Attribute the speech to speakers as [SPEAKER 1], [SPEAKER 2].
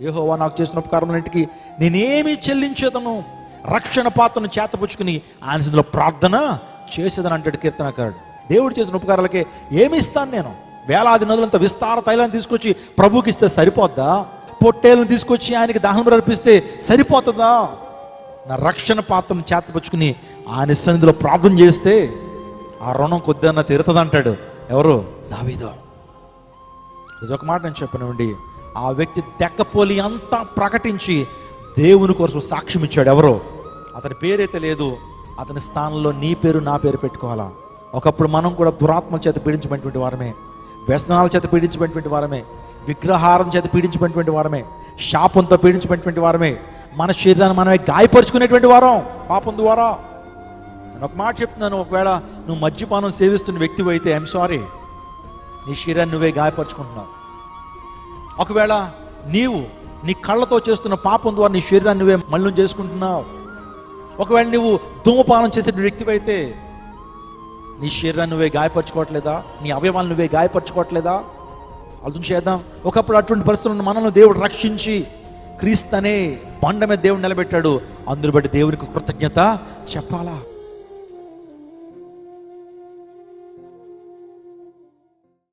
[SPEAKER 1] యెహోవా నాకు చేసిన ఉపకారములన్నిటికీ నేనేమి చెల్లించేదను, రక్షణ పాత్రను చేతపుచ్చుకుని ఆయన సన్నిధిలో ప్రార్థన చేసేదని అంటాడు కీర్తనకారుడు. దేవుడు చేసిన ఉపకారాలకే ఏమి ఇస్తాను నేను? వేలాది నదులంత విస్తార తైలాన్ని తీసుకొచ్చి ప్రభువుకి ఇస్తే సరిపోద్దా? పొట్టేలను తీసుకొచ్చి ఆయనకి దహనం అర్పిస్తే సరిపోతుందా? నా రక్షణ పాత్రను చేతపుచ్చుకుని ఆయన సన్నిధిలో ప్రార్థన చేస్తే ఆ రుణం కొద్దిగా తీరుతుంది అంటాడు. ఎవరు? దావీదు. ఇదొక మాట నేను చెప్పనండి. ఆ వ్యక్తి తెక్కపోలి అంతా ప్రకటించి దేవుని కోసం సాక్ష్యం ఇచ్చాడు. ఎవరో? అతని పేరైతే లేదు, అతని స్థానంలో నీ పేరు నా పేరు పెట్టుకోవాలా. ఒకప్పుడు మనం కూడా దురాత్మల చేత పీడించబడినటువంటి వారమే, వ్యసనాల చేత పీడించబడినటువంటి వారమే, విగ్రహారం చేత పీడించబడినటువంటి వారమే, శాపంతో పీడించబడినటువంటి వారమే, మన శరీరాన్ని మనమే గాయపరుచుకునేటువంటి వారం పాపం ద్వారా. నేను ఒక మాట చెప్తున్నాను, ఒకవేళ నువ్వు మద్యపానం సేవిస్తున్న వ్యక్తివి అయితే ఐఎమ్ సారీ, నీ శరీరాన్ని నువ్వే గాయపరుచుకుంటున్నావు. ఒకవేళ నీవు నీ కళ్ళతో చేస్తున్న పాపం ద్వారా నీ శరీరాన్ని నువ్వే మలినం చేసుకుంటున్నావు. ఒకవేళ నువ్వు ధూమపానం చేసే వ్యక్తివి అయితే నీ శరీరాన్ని నువ్వే గాయపరచుకోవట్లేదా? నీ అవయవాలను నువ్వే గాయపరచుకోవట్లేదా? ఆలోచన చేద్దాం. ఒకప్పుడు అటువంటి పరిస్థితులను మనల్ని దేవుడు రక్షించి క్రీస్తు అనే బండ మీద దేవుడు నిలబెట్టాడు. అందుని బట్టి దేవునికి కృతజ్ఞత చెప్పాలా?